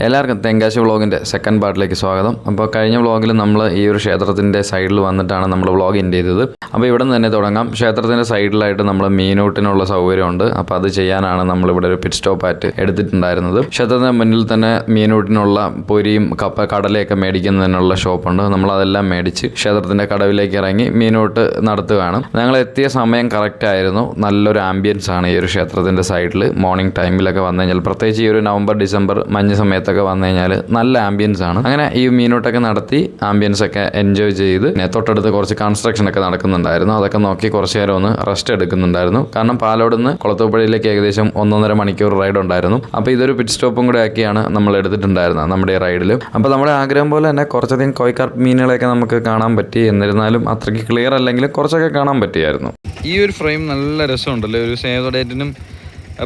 എല്ലാവർക്കും തെങ്കാശി വ്ളോഗിൻ്റെ സെക്കൻഡ് പാർട്ടിലേക്ക് സ്വാഗതം. അപ്പോൾ കഴിഞ്ഞ വ്ളോഗിൽ നമ്മൾ ഈ ഒരു ക്ഷേത്രത്തിൻ്റെ സൈഡിൽ വന്നിട്ടാണ് നമ്മൾ വ്ളോഗ് എൻഡ് ചെയ്തത്. അപ്പോൾ ഇവിടെ നിന്ന് തന്നെ തുടങ്ങാം. ക്ഷേത്രത്തിൻ്റെ സൈഡിലായിട്ട് നമ്മൾ മീനൂട്ടിനുള്ള സൗകര്യമുണ്ട്. അപ്പോൾ അത് ചെയ്യാനാണ് നമ്മളിവിടെ ഒരു പിറ്റ് സ്റ്റോപ്പായിട്ട് എടുത്തിട്ടുണ്ടായിരുന്നത്. ക്ഷേത്രത്തിന് മുന്നിൽ തന്നെ മീനൂട്ടിനുള്ള പൊരിയും കടലയൊക്കെ മേടിക്കുന്നതിനുള്ള ഷോപ്പുണ്ട്. നമ്മളതെല്ലാം മേടിച്ച് ക്ഷേത്രത്തിൻ്റെ കടവിലേക്ക് ഇറങ്ങി മീനൂട്ട് നടത്തുകയാണ്. ഞങ്ങൾ എത്തിയ സമയം കറക്റ്റ് ആയിരുന്നു. നല്ലൊരു ആംബിയൻസ് ആണ് ഈ ഒരു ക്ഷേത്രത്തിൻ്റെ സൈഡിൽ. മോർണിംഗ് ടൈമിലൊക്കെ വന്നു കഴിഞ്ഞാൽ, പ്രത്യേകിച്ച് ഈ ഒരു നവംബർ ഡിസംബർ മഞ്ഞ് സമയത്ത് ഒക്കെ വന്നു കഴിഞ്ഞാൽ നല്ല ആംബിയൻസ് ആണ്. അങ്ങനെ ഈ മീനൂട്ടൊക്കെ നടത്തി ആംബിയൻസ് ഒക്കെ എൻജോയ് ചെയ്ത് തൊട്ടടുത്ത് കുറച്ച് കൺസ്ട്രക്ഷൻ ഒക്കെ നടക്കുന്നുണ്ടായിരുന്നു. അതൊക്കെ നോക്കി കുറച്ച് നേരം ഒന്ന് റെസ്റ്റ് എടുക്കുന്നുണ്ടായിരുന്നു. കാരണം പാലോട് നിന്ന് കുളത്തൂപ്പുഴയിലേക്ക് ഏകദേശം 1.5 മണിക്കൂർ റൈഡ് ഉണ്ടായിരുന്നു. അപ്പോൾ ഇതൊരു പിറ്റ് സ്റ്റോപ്പും കൂടെ ആക്കിയാണ് നമ്മൾ എടുത്തിട്ടുണ്ടായിരുന്നത് നമ്മുടെ ഈ റൈഡിൽ. അപ്പോൾ നമ്മുടെ ആഗ്രഹം പോലെ തന്നെ കുറച്ചധികം കോയിക്കാർപ്പ് മീനുകളെയൊക്കെ നമുക്ക് കാണാൻ പറ്റി. എന്നിരുന്നാലും അത്രയ്ക്ക് ക്ലിയർ അല്ലെങ്കിൽ കുറച്ചൊക്കെ കാണാൻ പറ്റിയായിരുന്നു. ഈ ഒരു ഫ്രെയിം നല്ല രസമുണ്ടല്ലേ, ഒരു സേവ് ദ ഡേറ്റിനും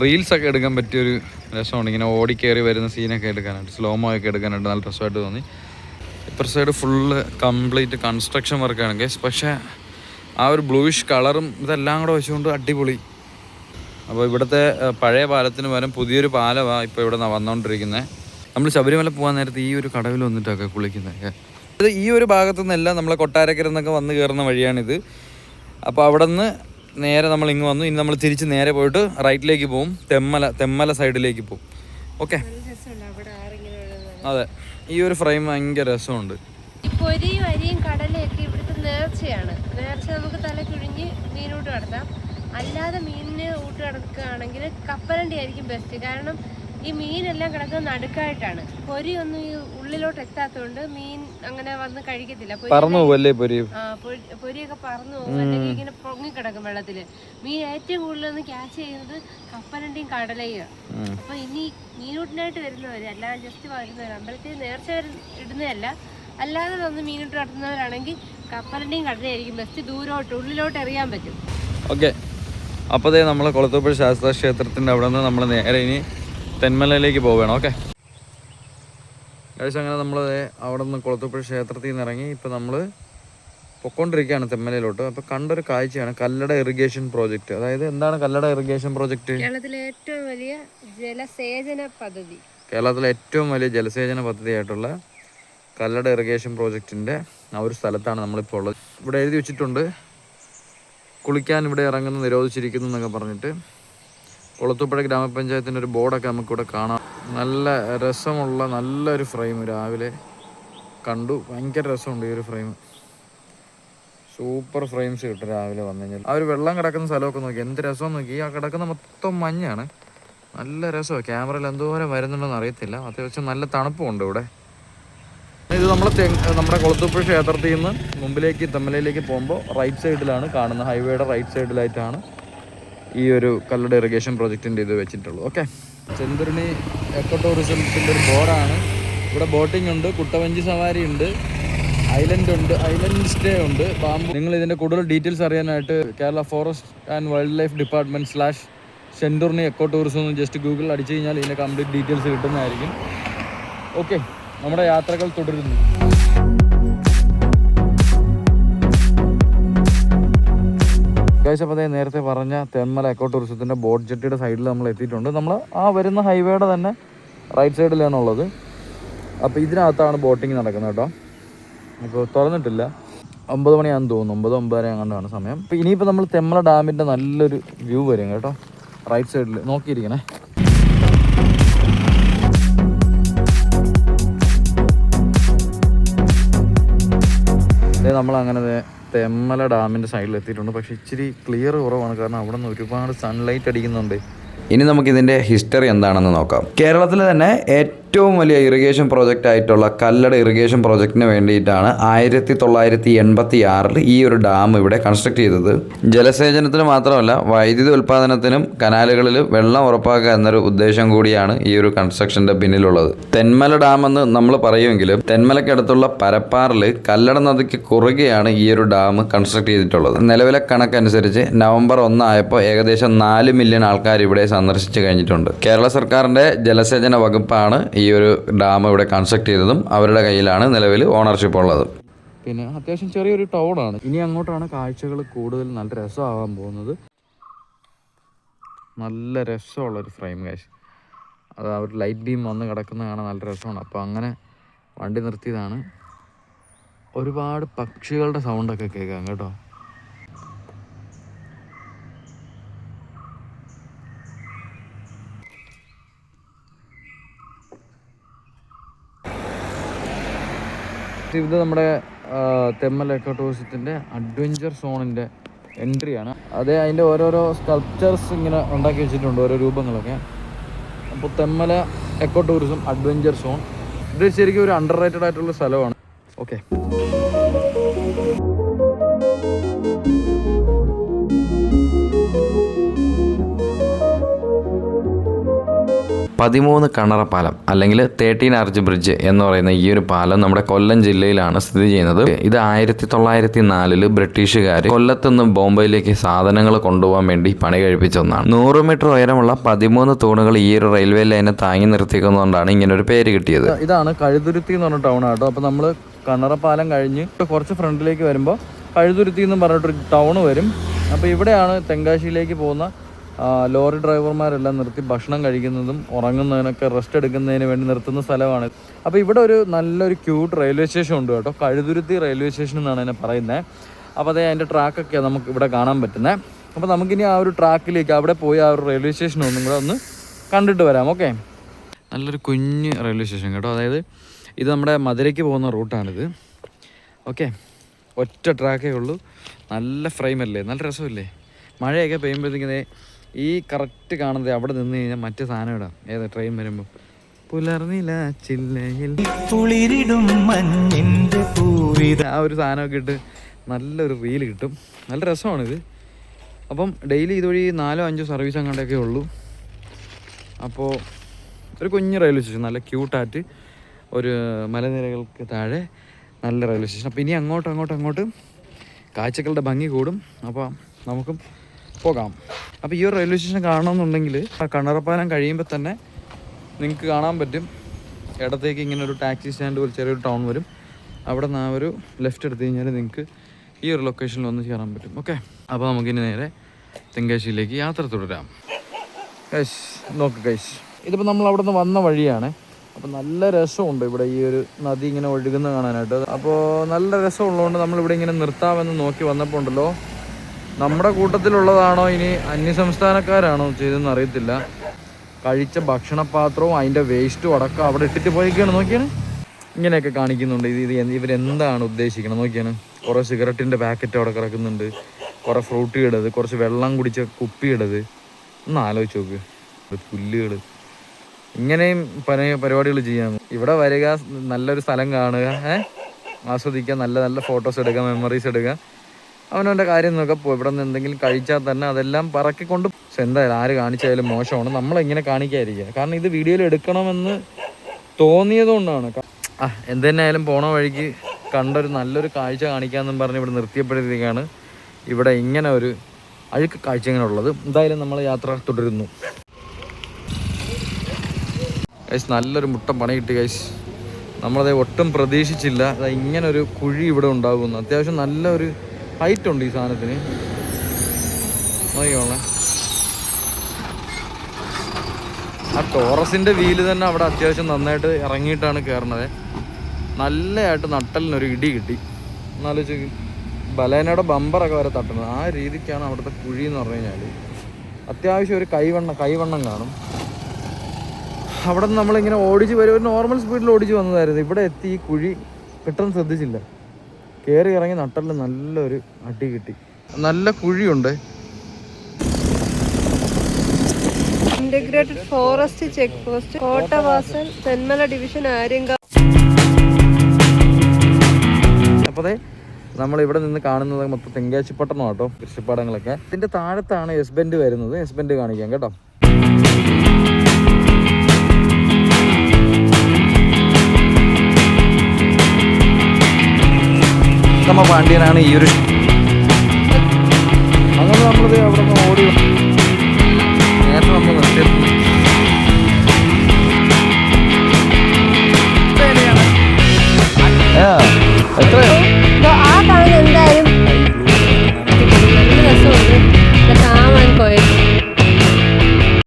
റീൽസൊക്കെ എടുക്കാൻ പറ്റിയൊരു രസമുണ്ട്. ഇങ്ങനെ ഓടിക്കയറി വരുന്ന സീനൊക്കെ എടുക്കാനായിട്ട്, സ്ലോമോ ഒക്കെ എടുക്കാനായിട്ട് നല്ല രസമായിട്ട് തോന്നി. ഇപ്പർ സൈഡ് ഫുള്ള് കംപ്ലീറ്റ് കൺസ്ട്രക്ഷൻ വർക്കാണ് ഗൈസ്. പക്ഷേ ആ ഒരു ബ്ലൂയിഷ് കളറും ഇതെല്ലാം കൂടെ വെച്ചുകൊണ്ട് അടിപൊളി. അപ്പോൾ ഇവിടുത്തെ പഴയ പാലത്തിന് പകരം പുതിയൊരു പാലമാണ് ഇപ്പോൾ ഇവിടെ വന്നുകൊണ്ടിരിക്കുന്നത്. നമ്മൾ ശബരിമല പോകാൻ നേരത്ത് ഈ ഒരു കടവിൽ വന്നിട്ടൊക്കെ കുളിക്കുന്നത്. ഇത് ഈ ഒരു ഭാഗത്തു നിന്നെല്ലാം നമ്മളെ കൊട്ടാരക്കര എന്നൊക്കെ വന്ന് കയറുന്ന വഴിയാണിത്. അപ്പോൾ അവിടെ നിന്ന് നേരെ നമ്മൾ ഇങ്ങ് വന്നു. ഇനി നമ്മൾ തിരിച്ച് നേരെ പോയിട്ട് റൈറ്റിലേക്ക് പോകും. തെമ്മല സൈഡിലേക്ക് പോകും. ഓക്കെ, അതെ. ഈ ഒരു ഫ്രെയിം ഭയങ്കര രസമുണ്ട്. പൊരിയും അരിയും കടലയൊക്കെ ഇവിടുത്തെ നേർച്ചയാണ്. നേർച്ച നമുക്ക് തലക്കുഴിഞ്ഞ് മീനൂട്ട് കടത്താം. അല്ലാതെ മീനിന് ഊട്ട് കിടക്കുകയാണെങ്കിൽ കപ്പലണ്ടി ആയിരിക്കും ബെസ്റ്റ്. കാരണം ഈ മീനെല്ലാം കിടക്കുന്നത് നടുക്കായിട്ടാണ്. പൊരിയൊന്നും ഈ ഉള്ളിലോട്ട് എത്താത്തതുകൊണ്ട് മീൻ അങ്ങനെ വന്ന് കഴിക്കത്തില്ല. പൊരിയൊക്കെ പറന്നു പോകും, അല്ലെങ്കിൽ ഇങ്ങനെ പൊങ്ങിക്കിടക്കും വെള്ളത്തില്. മീൻ ഏറ്റവും കൂടുതലൊന്ന് ക്യാച്ച് ചെയ്യുന്നത് കപ്പലണ്ടിയും കടലയും. അപ്പൊ ഇനി മീനൂട്ടിനായിട്ട് വരുന്നവര്, അല്ലാതെ ജസ്റ്റ് വരുന്നവർ, അമ്പലത്തിൽ നേർച്ച ഇടുന്നതല്ല, അല്ലാതെ വന്ന് മീനൂട്ട് നടത്തുന്നവരാണെങ്കിൽ കപ്പലണ്ടിയും കടലയായിരിക്കും ബെസ്റ്റ്. ദൂരോട്ട് ഉള്ളിലോട്ട് എറിയാൻ പറ്റും. ഓക്കെ, അപ്പോൾ നമ്മൾ കുളത്തൂപ്പുഴ ശാസ്താ ക്ഷേത്രത്തിൻ്റെ അവിടെ നിന്ന് നമ്മൾ നേരെ ഇനി തെന്മലയിലേക്ക് പോവുകയാണ്. ഓക്കെ അങ്ങനെ നമ്മൾ അവിടെ നിന്ന് കുളത്തൂപ്പുഴ ക്ഷേത്രത്തിൽ നിന്ന് ഇറങ്ങി ഇപ്പോൾ നമ്മൾ പൊക്കോണ്ടിരിക്കുകയാണ് തെന്മലയിലോട്ട്. അപ്പോൾ കണ്ടൊരു കാഴ്ചയാണ് കല്ലട ഇറിഗേഷൻ പ്രോജക്റ്റ്. അതായത് എന്താണ് കല്ലട ഇറിഗേഷൻ പ്രോജക്റ്റ്? കേരളത്തിലെ ഏറ്റവും വലിയ ജലസേചന പദ്ധതി. കേരളത്തിലെ ഏറ്റവും വലിയ ജലസേചന പദ്ധതിയായിട്ടുള്ള കല്ലട ഇറിഗേഷൻ പ്രോജക്റ്റിൻ്റെ ആ ഒരു സ്ഥലത്താണ് നമ്മളിപ്പോൾ ഉള്ളത്. ഇവിടെ എഴുതി വെച്ചിട്ടുണ്ട് കുളിക്കാൻ ഇവിടെ ഇറങ്ങുന്ന നിരോധിച്ചിരിക്കുന്നു എന്നൊക്കെ പറഞ്ഞിട്ട്. കുളത്തൂപ്പുഴ ഗ്രാമപഞ്ചായത്തിൻ്റെ ഒരു ബോർഡൊക്കെ നമുക്കിവിടെ കാണാം. നല്ല രസമുള്ള നല്ലൊരു ഫ്രെയിം രാവിലെ കണ്ടു. ഭയങ്കര രസമുണ്ട് ഈ ഒരു ഫ്രെയിം. സൂപ്പർ ഫ്രെയിംസ് കിട്ടും രാവിലെ വന്നു കഴിഞ്ഞാൽ. ആ ഒരു വെള്ളം കിടക്കുന്ന സ്ഥലമൊക്കെ നോക്കി എന്ത് രസമെന്ന് നോക്കി. ആ കിടക്കുന്ന മൊത്തം മഞ്ഞാണ്. നല്ല രസമാണ്. ക്യാമറയിൽ എന്തോരം വരുന്നുണ്ടെന്ന് അറിയത്തില്ല. അത്യാവശ്യം നല്ല തണുപ്പുണ്ട് ഇവിടെ. ഇത് നമ്മുടെ കുളത്തൂപ്പുഴ ക്ഷേത്രത്തിൽ നിന്ന് മുമ്പിലേക്ക് തെമ്മലയിലേക്ക് പോകുമ്പോൾ റൈറ്റ് സൈഡിലാണ് കാണുന്നത്. ഹൈവേയുടെ റൈറ്റ് സൈഡിലായിട്ടാണ് ഈ ഒരു കല്ലട ഇറിഗേഷൻ പ്രോജക്റ്റിൻ്റെ ഇത് വെച്ചിട്ടുള്ളൂ. ഓക്കെ, ചെന്തുരുണി എക്കോ ടൂറിസത്തിൻ്റെ ഒരു ബോർഡാണ്. ഇവിടെ ബോട്ടിംഗ് ഉണ്ട്, കുട്ടവഞ്ചി സവാരി ഉണ്ട്, ഐലൻഡ് ഉണ്ട്, ഐലൻഡ് സ്റ്റേ ഉണ്ട്, ബാമ്പു. നിങ്ങൾ ഇതിൻ്റെ കൂടുതൽ ഡീറ്റെയിൽസ് അറിയാനായിട്ട് Kerala forest and wild life department / Chenthuruni eco tourism എന്ന് ജസ്റ്റ് ഗൂഗിൾ അടിച്ചു കഴിഞ്ഞാൽ ഇതിൻ്റെ കംപ്ലീറ്റ് ഡീറ്റെയിൽസ് കിട്ടുന്നതായിരിക്കും. ഓക്കെ, നമ്മുടെ യാത്രകൾ തുടരുന്നു. അപ്പോൾ നേരത്തെ പറഞ്ഞ തെന്മല എക്കോ ടൂറിസത്തിൻ്റെ ബോട്ട് ജെട്ടിയുടെ സൈഡിൽ നമ്മൾ എത്തിയിട്ടുണ്ട്. നമ്മൾ ആ വരുന്ന ഹൈവേയുടെ തന്നെ റൈറ്റ് സൈഡിലാണുള്ളത്. അപ്പോൾ ഇതിനകത്താണ് ബോട്ടിങ് നടക്കുന്നത് കേട്ടോ. ഇപ്പോൾ തുറന്നിട്ടില്ല. 9 മണിയാണെന്ന് തോന്നുന്നു, 9-9:30 അങ്ങാണ്ടാണ് സമയം. അപ്പോൾ ഇനിയിപ്പോൾ നമ്മൾ തെന്മല ഡാമിൻ്റെ നല്ലൊരു വ്യൂ വരും കേട്ടോ. റൈറ്റ് സൈഡിൽ നോക്കിയിരിക്കണേ. നമ്മളങ്ങനെ തെമ്മല ഡാമിൻ്റെ സൈഡിൽ എത്തിയിട്ടുണ്ട്. പക്ഷേ ഇച്ചിരി ക്ലിയർ കുറവാണ്, കാരണം അവിടെ നിന്ന് ഒരുപാട് സൺലൈറ്റ് അടിക്കുന്നുണ്ട്. ഇനി നമുക്കിതിൻ്റെ ഹിസ്റ്ററി എന്താണെന്ന് നോക്കാം. കേരളത്തിലെ തന്നെ ഏറ്റവും വലിയ ഇറിഗേഷൻ പ്രോജക്റ്റ് ആയിട്ടുള്ള കല്ലട ഇറിഗേഷൻ പ്രോജക്റ്റിന് വേണ്ടിയിട്ടാണ് 1986 ഈ ഒരു ഡാം ഇവിടെ കൺസ്ട്രക്ട് ചെയ്തത്. ജലസേചനത്തിന് മാത്രമല്ല, വൈദ്യുതി ഉൽപ്പാദനത്തിനും കനാലുകളിൽ വെള്ളം ഉറപ്പാക്കുക എന്നൊരു ഉദ്ദേശം കൂടിയാണ് ഈ ഒരു കൺസ്ട്രക്ഷൻ്റെ പിന്നിലുള്ളത്. തെന്മല ഡാം എന്ന് നമ്മൾ പറയുമെങ്കിലും തെന്മലയ്ക്കടുത്തുള്ള പരപ്പാറിൽ കല്ലട നദിക്ക് കുറുകെയാണ് ഈ ഒരു ഡാം കൺസ്ട്രക്ട് ചെയ്തിട്ടുള്ളത്. നിലവിലെ കണക്കനുസരിച്ച് നവംബർ 1 ആയപ്പോൾ ഏകദേശം 4 മില്യൺ ആൾക്കാർ ഇവിടെ സന്ദർശിച്ചു കഴിഞ്ഞിട്ടുണ്ട്. കേരള സർക്കാരിൻ്റെ ജലസേചന വകുപ്പാണ് ഈ ഒരു ഡാം ഇവിടെ കൺസ്ട്രക്ട് ചെയ്തതും അവരുടെ കയ്യിലാണ് നിലവിൽ ഓണർഷിപ്പ് ഉള്ളത്. പിന്നെ അത്യാവശ്യം ചെറിയൊരു ടൗണാണ്. ഇനി അങ്ങോട്ടാണ് കാഴ്ചകൾ കൂടുതൽ നല്ല രസമാകാൻ പോകുന്നത്. നല്ല രസമുള്ളൊരു ഫ്രെയിം കാശ്. അത് ആ ഒരു ലൈറ്റ് ബീം വന്ന് കിടക്കുന്ന കാണാൻ നല്ല രസമാണ്. അപ്പോൾ അങ്ങനെ വണ്ടി നിർത്തിയതാണ്. ഒരുപാട് പക്ഷികളുടെ സൗണ്ടൊക്കെ കേൾക്കാം കേട്ടോ. ഇത് നമ്മുടെ തെമ്മൽ എക്കോ ടൂറിസത്തിൻ്റെ അഡ്വഞ്ചർ സോണിൻ്റെ എൻട്രിയാണ്. അതേ അതിൻ്റെ ഓരോരോ സ്കൾപ്ചേഴ്സ് ഇങ്ങനെ ഉണ്ടാക്കി വെച്ചിട്ടുണ്ട്, ഓരോ രൂപങ്ങളൊക്കെ. അപ്പോൾ Thenmala eco tourism adventure zone ഇത് ശരിക്കും ഒരു അണ്ടർ റേറ്റഡ് ആയിട്ടുള്ള സ്ഥലമാണ്. ഓക്കെ, 13 കണ്ണറ പാലം അല്ലെങ്കിൽ 13 ആർച്ച് ബ്രിഡ്ജ് എന്ന് പറയുന്ന ഈ ഒരു പാലം നമ്മുടെ കൊല്ലം ജില്ലയിലാണ് സ്ഥിതി ചെയ്യുന്നത്. ഇത് 1904 ബ്രിട്ടീഷുകാർ കൊല്ലത്തുനിന്ന് ബോംബെയിലേക്ക് സാധനങ്ങൾ കൊണ്ടുപോകാൻ വേണ്ടി പണി കഴിപ്പിച്ച ഒന്നാണ്. 100 മീറ്റർ ഉയരമുള്ള 13 തൂണുകൾ ഈ ഒരു റെയിൽവേ ലൈനെ താങ്ങി നിർത്തിക്കുന്നതുകൊണ്ടാണ് ഇങ്ങനെ ഒരു പേര് കിട്ടിയത്. ഇതാണ് കഴുതുരുത്തി എന്ന് പറഞ്ഞ ടൗൺ ആട്ടോ. അപ്പോൾ നമ്മൾ കണ്ണറ പാലം കഴിഞ്ഞ് കുറച്ച് ഫ്രണ്ടിലേക്ക് വരുമ്പോൾ കഴുതുരുത്തി എന്ന് പറഞ്ഞിട്ടൊരു ടൗൺ വരും. അപ്പോൾ ഇവിടെയാണ് തെങ്കാശിയിലേക്ക് പോകുന്ന ലോറി ഡ്രൈവർമാരെല്ലാം നിർത്തി ഭക്ഷണം കഴിക്കുന്നതും ഉറങ്ങുന്നതിനൊക്കെ റെസ്റ്റ് എടുക്കുന്നതിന് വേണ്ടി നിർത്തുന്ന സ്ഥലമാണ്. അപ്പോൾ ഇവിടെ ഒരു നല്ലൊരു ക്യൂട്ട് റെയിൽവേ സ്റ്റേഷൻ ഉണ്ട് കേട്ടോ. കഴുതുരുത്തി റെയിൽവേ സ്റ്റേഷൻ എന്നാണ് എന്നെ പറയുന്നത്. അപ്പോൾ അതേ അതിൻ്റെ ട്രാക്കൊക്കെയാണ് നമുക്ക് ഇവിടെ കാണാൻ പറ്റുന്നത്. അപ്പോൾ നമുക്കിനി ആ ഒരു ട്രാക്കിലേക്ക് അവിടെ പോയി ആ ഒരു റെയിൽവേ സ്റ്റേഷൻ ഒന്നും കൂടെ ഒന്ന് കണ്ടിട്ട് വരാം. ഓക്കെ, നല്ലൊരു കുഞ്ഞ് റെയിൽവേ സ്റ്റേഷൻ കേട്ടോ. അതായത് ഇത് നമ്മുടെ മധുരയ്ക്ക് പോകുന്ന റൂട്ടാണിത്. ഓക്കെ, ഒറ്റ ട്രാക്കേ ഉള്ളൂ. നല്ല ഫ്രെയിമല്ലേ, നല്ല രസമല്ലേ. മഴയൊക്കെ പെയ്യുമ്പോഴത്തേക്കിനെ ഈ കറക്റ്റ് കാണുന്നത് അവിടെ നിന്ന് കഴിഞ്ഞാൽ മറ്റേ സാധനം ഇടാം. ഏതാ ട്രെയിൻ വരുമ്പോൾ പുലർന്നില്ല ചില്ലയിൽ ആ ഒരു സാധനമൊക്കെ ഇട്ട് നല്ലൊരു റീൽ കിട്ടും. നല്ല രസമാണിത്. അപ്പം ഡെയിലി ഇതുവഴി 4-5 സർവീസ് അങ്ങോട്ടൊക്കെ ഉള്ളൂ. അപ്പോൾ ഒരു കുഞ്ഞ് റെയിൽവേ സ്റ്റേഷൻ, നല്ല ക്യൂട്ടായിട്ട് ഒരു മലനിരകൾക്ക് താഴെ നല്ല റെയിൽവേ സ്റ്റേഷൻ. അപ്പോൾ ഇനി അങ്ങോട്ട് കാഴ്ചകളുടെ ഭംഗി കൂടും. അപ്പോൾ നമുക്കും പോകാം. അപ്പോൾ ഈ ഒരു റെയിൽവേ സ്റ്റേഷൻ കാണണമെന്നുണ്ടെങ്കിൽ ആ കണ്ണറപ്പാലം കഴിയുമ്പോൾ തന്നെ നിങ്ങൾക്ക് കാണാൻ പറ്റും. ഇടത്തേക്ക് ഇങ്ങനെ ഒരു ടാക്സി സ്റ്റാൻഡ് ഒരു ചെറിയൊരു ടൗൺ വരും. അവിടെ നിന്ന് ആ ഒരു ലെഫ്റ്റ് എടുത്തു കഴിഞ്ഞാൽ നിങ്ങൾക്ക് ഈ ഒരു ലൊക്കേഷനിൽ ഒന്ന് കയറാൻ പറ്റും. ഓക്കെ, അപ്പോൾ നമുക്കിനി നേരെ തെങ്കാശിയിലേക്ക് യാത്ര തുടരാം. ഗൈസ് നോക്ക് ഗൈസ്, ഇതിപ്പോൾ നമ്മൾ അവിടെ നിന്ന് വന്ന വഴിയാണ്. അപ്പോൾ നല്ല രസമുണ്ട് ഇവിടെ ഈ ഒരു നദി ഇങ്ങനെ ഒഴുകുന്ന കാണാനായിട്ട്. അപ്പോൾ നല്ല രസമുള്ളതുകൊണ്ട് നമ്മളിവിടെ ഇങ്ങനെ നിർത്താമെന്ന് നോക്കി വന്നപ്പോൾ ഉണ്ടല്ലോ, നമ്മുടെ കൂട്ടത്തിലുള്ളതാണോ ഇനി അന്യസംസ്ഥാനക്കാരാണോ ചെയ്തെന്ന് അറിയത്തില്ല. കഴിച്ച ഭക്ഷണപാത്രവും അതിൻ്റെ വേസ്റ്റും അടക്കം അവിടെ ഇട്ടിട്ട് പോയിക്കാണ്. നോക്കിയാണ് ഇങ്ങനെയൊക്കെ കാണിക്കുന്നുണ്ട്. ഇവരെന്താണ് ഉദ്ദേശിക്കണം നോക്കിയാണ്. കുറേ സിഗരറ്റിൻ്റെ പാക്കറ്റ് അവിടെ കിടക്കുന്നുണ്ട്, കുറേ ഫ്രൂട്ടി ഇടത്, കുറച്ച് വെള്ളം കുടിച്ച കുപ്പി ഇടത്. ഒന്ന് ആലോചിച്ച് നോക്ക്, പുല്ലുകൾ. ഇങ്ങനെയും പല പരിപാടികൾ ചെയ്യാം. ഇവിടെ വരിക, നല്ലൊരു സ്ഥലം കാണുക, ആസ്വദിക്കുക, നല്ല നല്ല ഫോട്ടോസ് എടുക്കുക, മെമ്മറീസ് എടുക്കുക, അവനവൻ്റെ കാര്യം നോക്കുക. ഇവിടെ നിന്ന് എന്തെങ്കിലും കഴിച്ചാൽ തന്നെ അതെല്ലാം പറക്കിക്കൊണ്ട് എന്തായാലും ആര് കാണിച്ചാലും മോശമാണ്. നമ്മളിങ്ങനെ കാണിക്കാതിരിക്കുക. കാരണം ഇത് വീഡിയോയിൽ എടുക്കണമെന്ന് തോന്നിയതുകൊണ്ടാണ്. എന്തെന്നായാലും പോണ വഴിക്ക് കണ്ടൊരു നല്ലൊരു കാഴ്ച കാണിക്കാമെന്നും പറഞ്ഞ് ഇവിടെ നിർത്തിയപ്പോഴത്തേക്കാണ് ഇവിടെ ഇങ്ങനെ ഒരു അഴുക്ക് കാഴ്ച ഇങ്ങനെ ഉള്ളത്. എന്തായാലും നമ്മൾ യാത്ര തുടരുന്നു. ഗൈസ് നല്ലൊരു മുട്ടം പണി കിട്ടി ഗൈസ്. നമ്മളത് ഒട്ടും പ്രതീക്ഷിച്ചില്ല ഇങ്ങനൊരു കുഴി ഇവിടെ ഉണ്ടാകുമെന്ന്. അത്യാവശ്യം നല്ലൊരു ഹൈറ്റ് ഉണ്ട് ഈ സാധനത്തിന്. നോക്കിക്കോളെ, ആ ടോറസിൻ്റെ വീല് തന്നെ അവിടെ അത്യാവശ്യം നന്നായിട്ട് ഇറങ്ങിയിട്ടാണ് കയറണത്. നല്ലതായിട്ട് നട്ടലിനൊരു ഇടി കിട്ടി. എന്നാലോചിച്ച് ബലേനയുടെ ബമ്പറൊക്കെ വരെ തട്ടുന്നത് ആ രീതിക്കാണ് അവിടുത്തെ കുഴി എന്ന് പറഞ്ഞു കഴിഞ്ഞാൽ. അത്യാവശ്യം ഒരു കൈവണ്ണം കാണും. അവിടെ നിന്ന് നമ്മളിങ്ങനെ ഓടിച്ച് വരും, ഒരു നോർമൽ സ്പീഡിൽ ഓടിച്ച് വന്നതായിരുന്നു. ഇവിടെ എത്തി ഈ കുഴി പെട്ടെന്ന് ശ്രദ്ധിച്ചില്ല, കയറി ഇറങ്ങി നട്ടലിൽ നല്ലൊരു അടി കിട്ടി. നല്ല കുഴിയുണ്ട്. Integrated forest check post, Kottavasal, Thenmala division, Aryankavu. അപ്പോൾ നമ്മളിവിടെ നിന്ന് കാണുന്നത് മൊത്തം തെങ്കാശിപ്പട്ടണം കേട്ടോ, കൃഷിപ്പാടങ്ങളൊക്കെ. ഇതിൻ്റെ താഴത്താണ് എസ് ബെൻഡ് വരുന്നത്. എസ് ബെൻഡ് കാണിക്കാം കേട്ടോ. പാണ്ഡ്യനാണ് ഈ ഒരു. അങ്ങനെ നമ്മളിത് അവിടെ നിന്ന് ഓടി